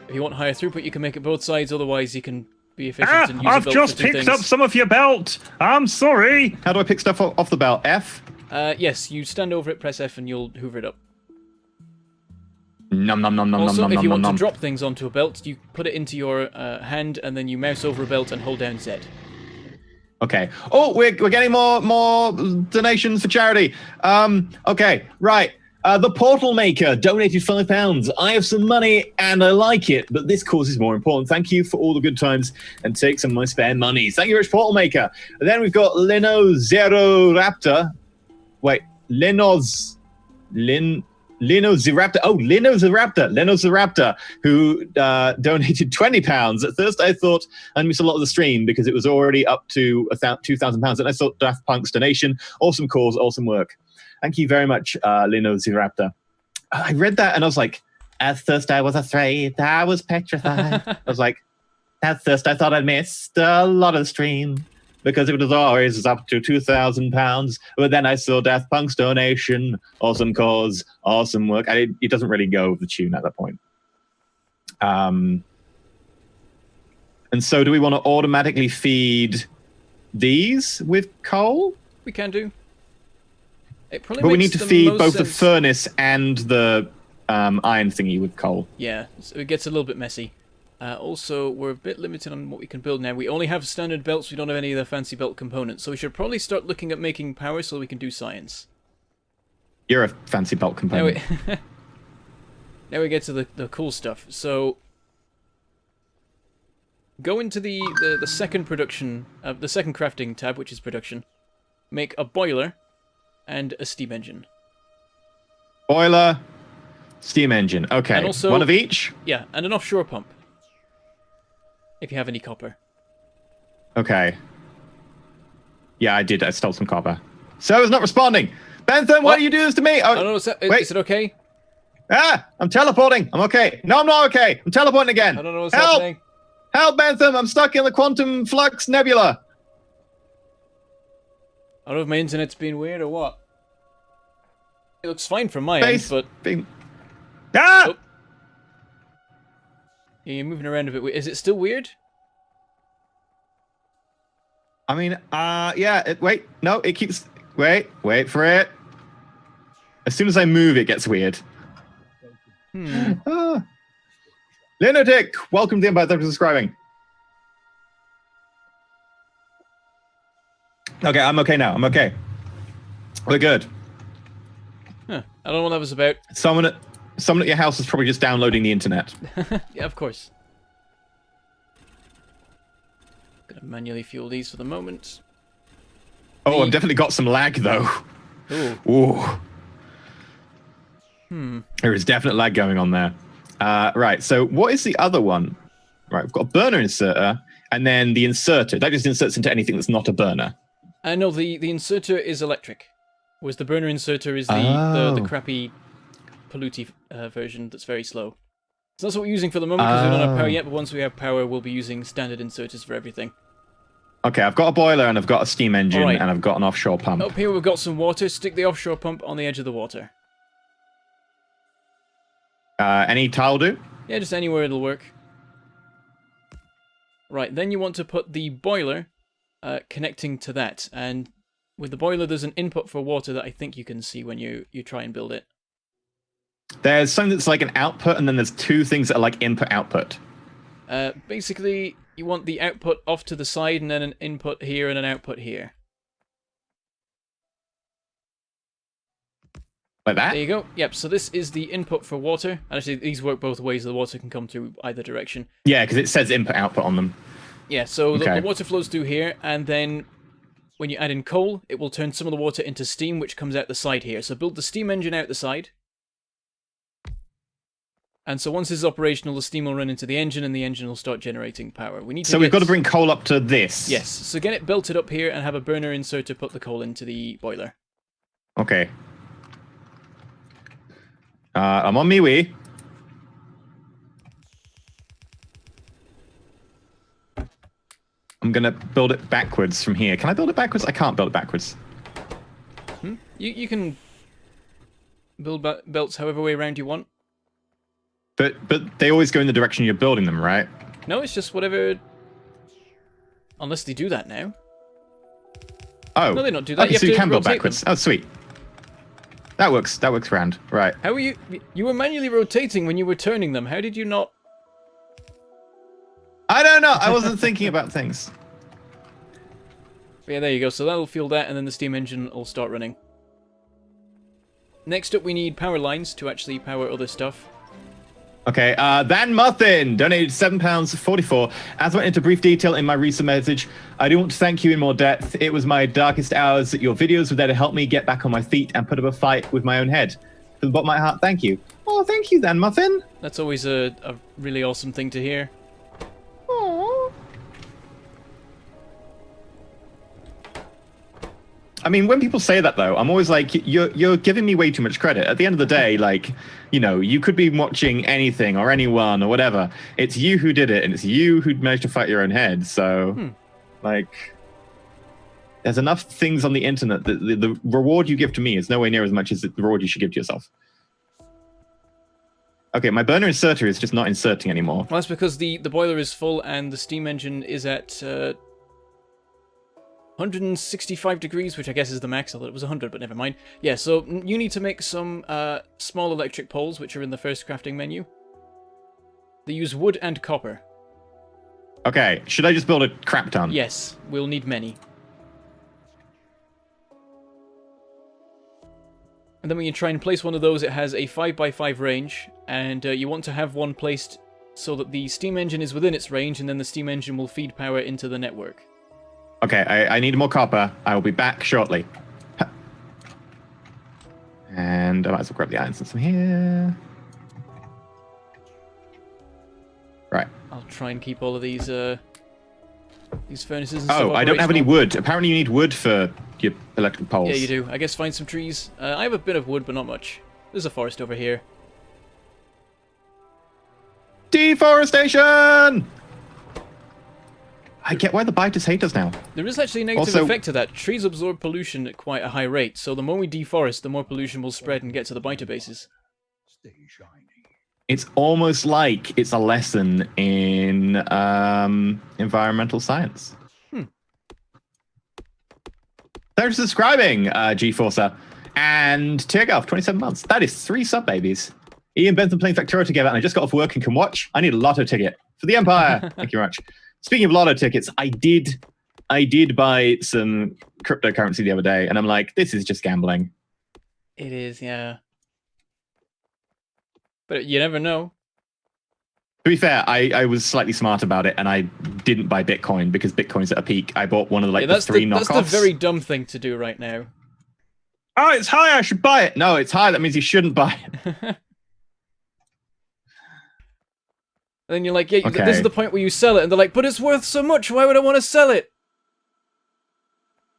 S1: If you want higher throughput, you can make it both sides, otherwise you can... be efficient and use
S4: I've just picked up some of your belt. I'm sorry.
S2: How do I pick stuff off the belt? F?
S1: Yes, you stand over it, press F, and you'll hoover it up.
S2: Nom nom nom nom
S1: also,
S2: nom
S1: if you
S2: nom,
S1: want
S2: nom.
S1: to drop things onto a belt, you put it into your hand, and then you mouse over a belt and hold down Z.
S2: Okay. Oh, we're getting more donations for charity. Okay, right. The Portal Maker donated £5. I have some money and I like it, but this cause is more important. Thank you for all the good times and take some of my spare money. Thank you, Rich Portal Maker. And then we've got Leno Zero Raptor. Wait, Leno Ziraptor. Oh, Leno Ziraptor, who donated £20. At first, I thought I'd miss a lot of the stream because it was already up to £2,000, and I thought Daft Punk's donation. Awesome cause, awesome work. Thank you very much, Leno Ziraptor. I read that and I was like, at first I was afraid, I was petrified. I was like, at first I thought I'd missed a lot of the stream because it was always up to £2,000. But then I saw Daft Punk's donation. Awesome cause, awesome work. It doesn't really go with the tune at that point. And so do we want to automatically feed these with coal?
S1: We can do.
S2: But we need to feed both the furnace and the iron thingy with coal.
S1: Yeah, so it gets a little bit messy. Also, we're a bit limited on what we can build now. We only have standard belts, we don't have any of the fancy belt components. So we should probably start looking at making power so we can do science.
S2: You're a fancy belt component.
S1: Now we get to the cool stuff. So, go into the second production, the second crafting tab, which is production. Make a boiler and a steam engine.
S2: Boiler, steam engine. Okay, and also, one of each?
S1: Yeah, and an offshore pump. If you have any copper.
S2: Okay. Yeah, I did. I stole some copper. Server's not responding. Bentham, why do you do this to me?
S1: Oh, no, is it okay?
S2: Ah, I'm teleporting. I'm okay. No, I'm not okay. I'm teleporting again.
S1: I don't know what's
S2: Help!
S1: happening.
S2: Help, Bentham! I'm stuck in the quantum flux nebula.
S1: I don't know if my internet's been weird or what. It looks fine from my end, but...
S4: Ah!
S1: Oh. Yeah, you're moving around a bit. Is it still weird?
S2: I mean, yeah. Wait, no, it keeps... Wait for it. As soon as I move, it gets weird. Lunatic, welcome to the Empire. Thanks for subscribing. Okay, I'm okay now. I'm okay. We're good.
S1: Huh. I don't know what that was about.
S2: Someone at your house is probably just downloading the internet.
S1: Yeah, of course. Gonna manually fuel these for the moment.
S2: Oh, I've definitely got some lag though. Ooh. There is definite lag going on there. Right, so what is the other one? Right, we've got a burner inserter, and then the inserter. That just inserts into anything that's not a burner.
S1: No, the inserter is electric, whereas the burner inserter is the crappy polluty version that's very slow. So that's what we're using for the moment because we don't have power yet, but once we have power, we'll be using standard inserters for everything.
S2: Okay, I've got a boiler, and I've got a steam engine,
S1: right.
S2: and I've got an offshore pump.
S1: Up here we've got some water. Stick the offshore pump on the edge of the water.
S2: Any tile do?
S1: Yeah, just anywhere it'll work. Right, then you want to put the boiler connecting to that, and with the boiler there's an input for water that I think you can see when you try and build it.
S2: There's something that's like an output, and then there's two things that are like input-output.
S1: Basically, you want the output off to the side, and then an input here and an output here.
S2: Like that?
S1: There you go. Yep, so this is the input for water. And actually, these work both ways. The water can come through either direction.
S2: Yeah, because it says input-output on them.
S1: Yeah, so the water flows through here, and then when you add in coal, it will turn some of the water into steam, which comes out the side here. So build the steam engine out the side. And so once this is operational, the steam will run into the engine, and the engine will start generating power.
S2: We've got to bring coal up to this.
S1: Yes, so get it belted up here, and have a burner inserter put the coal into the boiler.
S2: Okay. I'm on my way. I'm going to build it backwards from here. Can I build it backwards? I can't build it backwards.
S1: You can build belts however way around you want.
S2: But they always go in the direction you're building them, right?
S1: No, it's just whatever... Unless they do that now.
S2: Oh.
S1: No, they don't do that.
S2: Okay, so you can build backwards.
S1: Them.
S2: Oh, sweet. That works round. Right.
S1: How were you... You were manually rotating when you were turning them. How did you not...
S2: I don't know. I wasn't thinking about things.
S1: But yeah, there you go. So that'll fuel that, and then the steam engine will start running. Next up, we need power lines to actually power other stuff.
S2: Okay, Van Muffin donated £7.44. As went into brief detail in my recent message, I do want to thank you in more depth. It was my darkest hours that your videos were there to help me get back on my feet and put up a fight with my own head. From the bottom of my heart, thank you. Oh, thank you, Van Muffin.
S1: That's always a really awesome thing to hear.
S2: Aww. I mean, when people say that, though, I'm always like, you're giving me way too much credit. At the end of the day, like, you know, you could be watching anything or anyone or whatever. It's you who did it, and it's you who managed to fight your own head. So, like, there's enough things on the internet that the reward you give to me is nowhere near as much as the reward you should give to yourself. Okay, my burner inserter is just not inserting anymore.
S1: Well, that's because the boiler is full and the steam engine is at 165 degrees, which I guess is the max. I thought it was 100, but never mind. Yeah, so you need to make some small electric poles, which are in the first crafting menu. They use wood and copper.
S2: Okay, should I just build a crap ton?
S1: Yes, we'll need many. And then when you try and place one of those, it has a 5x5 range, and you want to have one placed so that the steam engine is within its range, and then the steam engine will feed power into the network.
S2: Okay, I need more copper. I will be back shortly. And I might as well grab the iron from here. Right.
S1: I'll try and keep all of these These furnaces and stuff.
S2: Oh, I don't have any
S1: operational.
S2: wood. Apparently you need wood for your electric poles.
S1: Yeah, you do. I guess find some trees. I have a bit of wood, but not much. There's a forest over here.
S2: Deforestation! I get why the biters hate us now.
S1: There is actually a negative
S2: Also-
S1: effect to that. Trees absorb pollution at quite a high rate, so the more we deforest, the more pollution will spread and get to the biter bases.
S2: It's almost like it's a lesson in environmental science. Thanks for subscribing, G-Forcer. And Teargulf, 27 months. That is 3 sub-babies. Ian Bentham playing Factorio together, and I just got off work and can watch. I need a lotto ticket for the Empire. Thank you very much. Speaking of lotto tickets, I did buy some cryptocurrency the other day, and I'm like, this is just gambling.
S1: It is, yeah. But you never know.
S2: To be fair, I was slightly smart about it, and I didn't buy Bitcoin because Bitcoin's at a peak. I bought one of the, like,
S1: Yeah, that's
S2: the 3 knockoffs.
S1: That's the very dumb thing to do right now.
S2: Oh, it's high, I should buy it. No, it's high, that means you shouldn't buy it.
S1: And then you're like, yeah,
S2: Okay.
S1: this is the point where you sell it, and they're like, but it's worth so much, why would I want to sell it?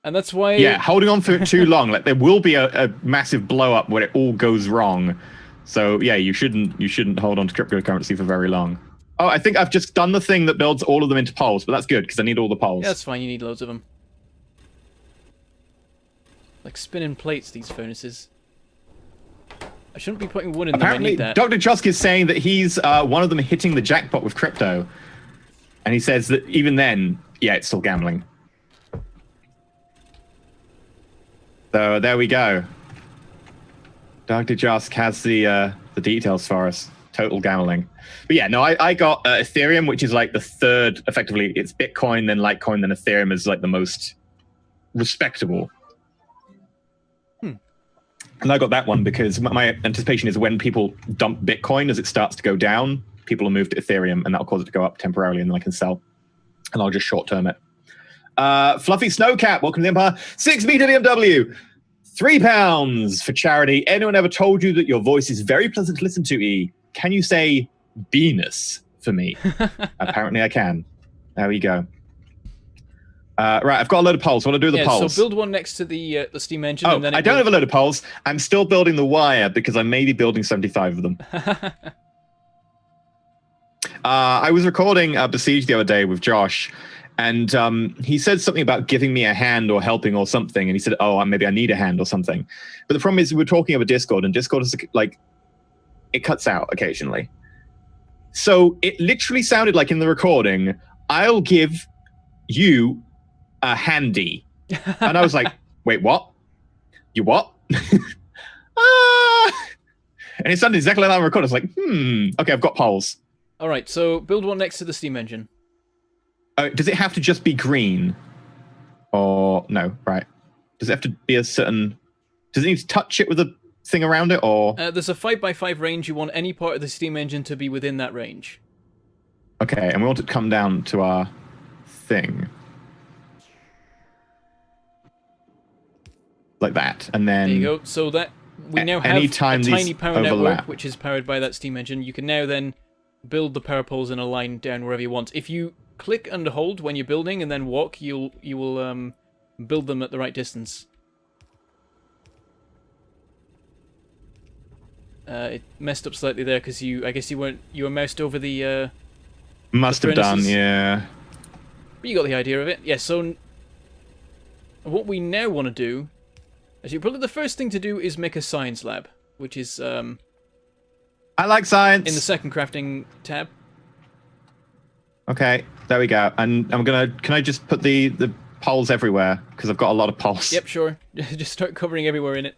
S1: And that's why...
S2: Yeah, holding on for it too long. Like, there will be a massive blow-up where it all goes wrong. So, yeah, you shouldn't hold on to cryptocurrency for very long. Oh, I think I've just done the thing that builds all of them into poles, but that's good, because I need all the poles.
S1: Yeah, that's fine, you need loads of them. Like spinning plates, these furnaces. I shouldn't be putting wood in them, I
S2: Apparently,
S1: need that.
S2: Dr. Chusk is saying that he's one of them hitting the jackpot with crypto. And he says that even then, yeah, it's still gambling. So there we go. Dr. Chusk has the details for us. Total gambling. But yeah, no, I got Ethereum, which is like the third, effectively, it's Bitcoin, then Litecoin, then Ethereum is like the most respectable. And I got that one because my anticipation is when people dump Bitcoin, as it starts to go down, people will move to Ethereum, and that'll cause it to go up temporarily, and then I can sell. And I'll just short-term it. Fluffy Snowcat, welcome to the Empire. 6 meter BMW, £3 for charity. Anyone ever told you that your voice is very pleasant to listen to, E? Can you say Venus for me? Apparently I can. There we go. Right, I've got a load of poles. What do I do with the poles?
S1: So build one next to the steam engine.
S2: Oh,
S1: and then
S2: I don't have a load of poles. I'm still building the wire because I may be building 75 of them. I was recording Besiege the other day with Josh, and he said something about giving me a hand or helping or something, and he said, oh, maybe I need a hand or something. But the problem is we're talking over Discord, and Discord is like, it cuts out occasionally. So it literally sounded like in the recording, I'll give you a handy. And I was like, wait, what? You what? And it sounded exactly like that on record. I was like, okay, I've got poles.
S1: All right, so build one next to the steam engine.
S2: Does it have to just be green? Or no, right. Does it have to be a certain... Does it need to touch it with a thing around it, or...
S1: There's a 5x5 range. You want any part of the steam engine to be within that range.
S2: Okay, and we want it to come down to our thing. Like that, and then...
S1: There you go. So that we now have
S2: anytime
S1: a tiny
S2: these
S1: power
S2: overlap.
S1: network, which is powered by that steam engine. You can now then build the power poles in a line down wherever you want. If you click and hold when you're building and then walk, you will build them at the right distance. It messed up slightly there because I guess you were moused over the.
S2: Must
S1: the
S2: have done,
S1: furnaces.
S2: yeah.
S1: But you got the idea of it. Yeah. So what we now want to do, actually, probably the first thing to do is make a science lab, which is
S2: I like science.
S1: in the second crafting tab.
S2: Okay, there we go. And can I just put the poles everywhere? Because I've got a lot of poles.
S1: Yep, sure. Just start covering everywhere in it.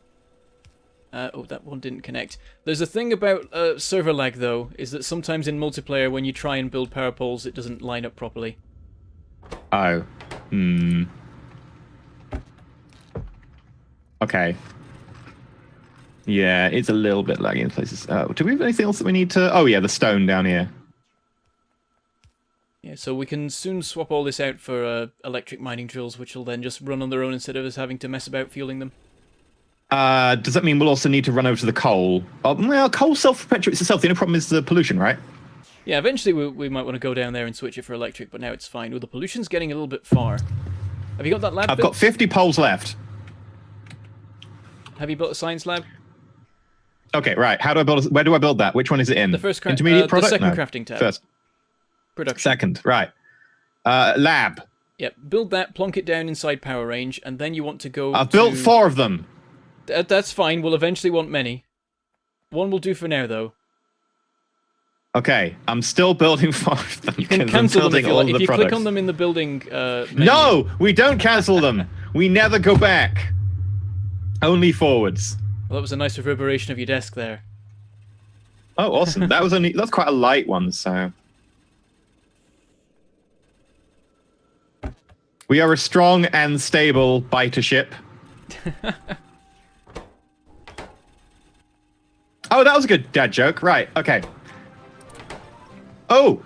S1: Oh, that one didn't connect. There's a thing about server lag, though, is that sometimes in multiplayer, when you try and build power poles, it doesn't line up properly.
S2: Oh. Okay. Yeah, it's a little bit laggy in places. Do we have anything else that we need to... Oh, yeah, the stone down here.
S1: Yeah, so we can soon swap all this out for electric mining drills, which will then just run on their own instead of us having to mess about fueling them.
S2: Does that mean we'll also need to run over to the coal? Oh, well, coal self-perpetuates itself. The only problem is the pollution, right?
S1: Yeah, eventually we might want to go down there and switch it for electric, but now it's fine. Oh, the pollution's getting a little bit far. Have you got that lab
S2: I've
S1: built?
S2: got 50 poles left.
S1: Have you built a science lab?
S2: Okay, right. How do I build? Where do I build that? Which one is it in?
S1: The first
S2: intermediate product.
S1: The second
S2: No.
S1: crafting tab.
S2: First.
S1: Production.
S2: Second. Right. Lab.
S1: Yep. Build that. Plonk it down inside power range, and then you want to go.
S2: I've built 4 of them.
S1: That's fine. We'll eventually want many. One will do for now, though.
S2: Okay, I'm still building 4 of them.
S1: You can cancel them if you like. If you click on them in the building menu.
S2: No, we don't cancel them. We never go back. Only forwards.
S1: Well, that was a nice reverberation of your desk there.
S2: Oh, awesome. That's quite a light one, so. We are a strong and stable biter ship. Oh, that was a good dad joke. Right, okay. Oh,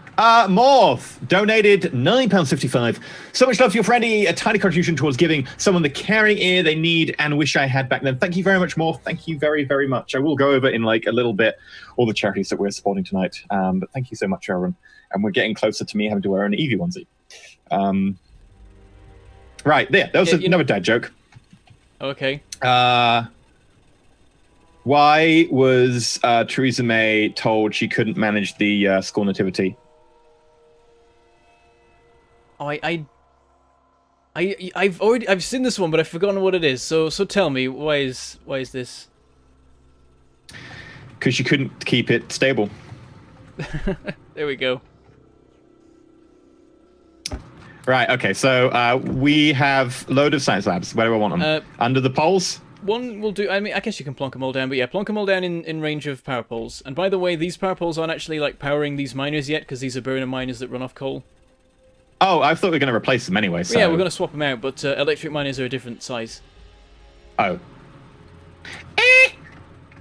S2: Morth donated £9.55. So much love for your friendly, a tiny contribution towards giving someone the caring ear they need and wish I had back then. Thank you very much, Morth. Thank you very, very much. I will go over in like a little bit all the charities that we're supporting tonight. But thank you so much, Aaron. And we're getting closer to me having to wear an Eevee onesie. Right, there. That was another dad joke.
S1: Okay.
S2: Why was Theresa May told she couldn't manage the school nativity?
S1: Oh, I've seen this one, but I've forgotten what it is. So tell me, why is this?
S2: Because she couldn't keep it stable.
S1: There we go.
S2: Right. Okay. So we have a load of science labs. Where do I want them? Under the poles.
S1: One will do. I mean, I guess you can plonk them all down, but yeah, plonk them all down in range of power poles. And by the way, these power poles aren't actually like powering these miners yet, because these are burner miners that run off coal.
S2: Oh, I thought we were going to replace them anyway. So...
S1: Yeah, we're going to swap them out, but electric miners are a different size.
S2: Oh.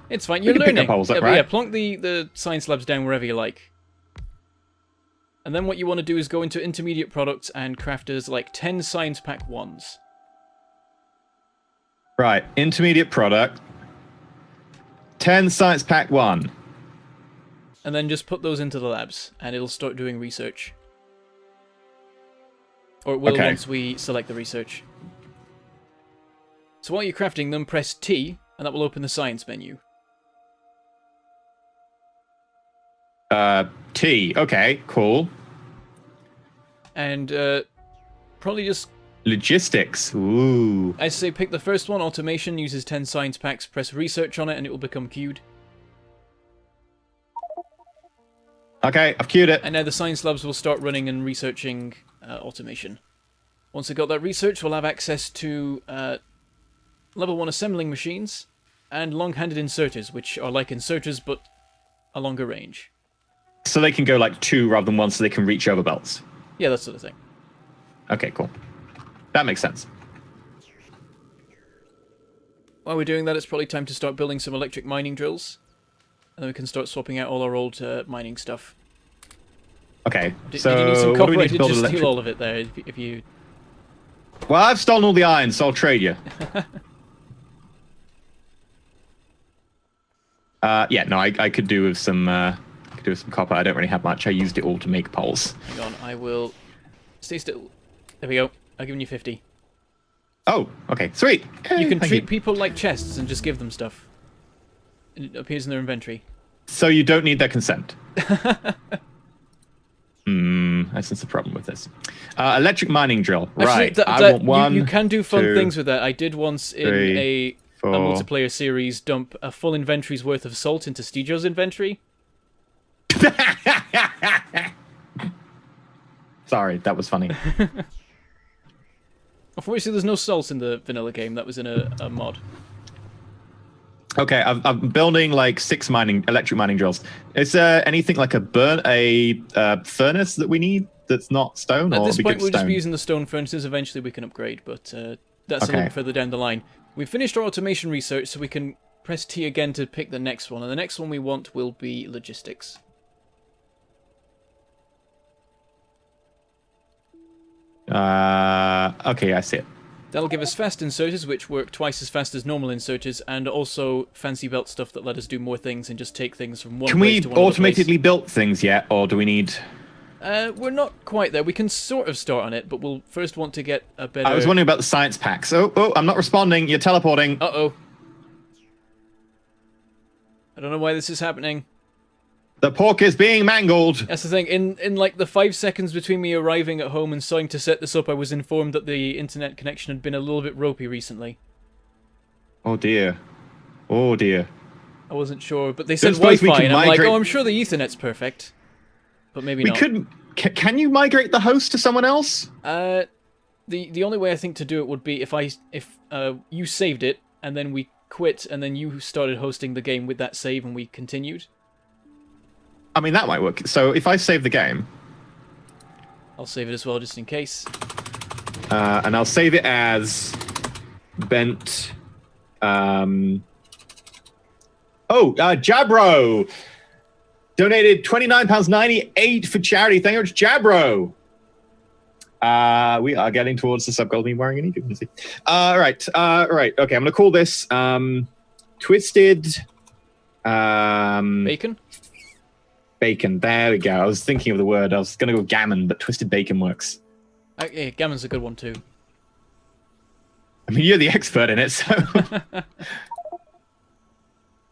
S1: It's fine. You're
S2: we can
S1: learning.
S2: Pick up holes up, right?
S1: Yeah, plonk the science labs down wherever you like. And then what you want to do is go into intermediate products and crafters like 10 science pack 1s.
S2: Right, intermediate product. 10 science pack 1.
S1: And then just put those into the labs, and it'll start doing research. Or it will once we select the research. So while you're crafting them, press T, and that will open the science menu.
S2: T. Okay, cool.
S1: And probably just...
S2: Logistics. Ooh.
S1: I say pick the first one. Automation uses 10 science packs. Press research on it and it will become queued.
S2: Okay, I've queued it.
S1: And now the science labs will start running and researching automation. Once they've got that research, we'll have access to level 1 assembling machines and long-handed inserters, which are like inserters but a longer range.
S2: So they can go like 2 rather than 1, so they can reach over belts.
S1: Yeah, that sort of thing.
S2: Okay, cool. That makes sense.
S1: While we're doing that, it's probably time to start building some electric mining drills. And then we can start swapping out all our old mining stuff.
S2: Okay,
S1: Did
S2: so
S1: you need some
S2: what do
S1: copper?
S2: we
S1: I
S2: need to
S1: did
S2: build
S1: just
S2: electric?
S1: steal all of it there, if you...
S2: Well, I've stolen all the iron, so I'll trade you. Yeah, no, I could do with some copper. I don't really have much. I used it all to make poles.
S1: Hang on, I will... Stay still. There we go. I've given you 50.
S2: Oh, okay, sweet.
S1: You can
S2: Thank
S1: treat people like chests and just give them stuff. It appears in their inventory.
S2: So you don't need their consent. That's the problem with this. Electric mining drill. Right.
S1: Actually,
S2: I want 1.
S1: You can do fun
S2: 2,
S1: things with that. I did once in
S2: 3,
S1: a
S2: 4.
S1: multiplayer series dump a full inventory's worth of salt into Stejo's inventory.
S2: Sorry, that was funny.
S1: Unfortunately, there's no salt in the vanilla game. That was in a mod.
S2: Okay, I'm building like 6 electric mining drills. Is there anything like a furnace that we need that's not stone?
S1: At
S2: or
S1: this point, we'll
S2: stone?
S1: just be using the stone furnaces. Eventually, we can upgrade, but that's a little bit further down the line. We've finished our automation research, so we can press T again to pick the next one. And the next one we want will be logistics.
S2: Okay, I see it.
S1: That'll give us fast inserters, which work twice as fast as normal inserters, and also fancy belt stuff that let us do more things and just take things from one
S2: Can
S1: place
S2: we
S1: to one other place.
S2: automatically build things yet, or do we need...
S1: We're not quite there. We can sort of start on it, but we'll first want to get a better...
S2: I was wondering about the science packs. Oh, I'm not responding. You're teleporting.
S1: Uh-oh. I don't know why this is happening.
S2: The pork is being mangled.
S1: That's the thing. In like the 5 seconds between me arriving at home and starting to set this up, I was informed that the internet connection had been a little bit ropey recently.
S2: Oh dear. Oh dear.
S1: I wasn't sure, but they said
S2: Don't suppose we
S1: Wi-Fi,
S2: can
S1: and I'm like,
S2: migrate-
S1: oh, I'm sure the Ethernet's perfect. But maybe
S2: We
S1: not.
S2: could... Can you migrate the host to someone else?
S1: The only way I think to do it would be if you saved it, and then we quit, and then you started hosting the game with that save, and we continued.
S2: I mean, that might work. So if I save the game...
S1: I'll save it as well, just in case.
S2: and I'll save it as... Bent... Jabro! Donated £29.98 for charity. Thank you very much, Jabro! We are getting towards the sub goal. Me wearing any dignity. Right. Okay, I'm going to call this Twisted...
S1: Bacon?
S2: Bacon. There we go. I was thinking of the word. I was going to go gammon, but Twisted Bacon works.
S1: Yeah, gammon's a good one too.
S2: I mean, you're the expert in it, so...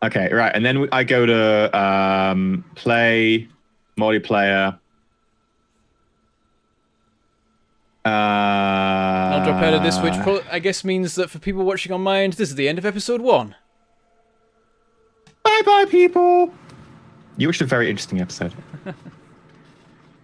S2: Okay, right. And then I go to play, multiplayer.
S1: I'll drop out of this, which I guess means that for people watching on my end, this is the end of episode 1.
S2: Bye-bye, people! You watched a very interesting episode.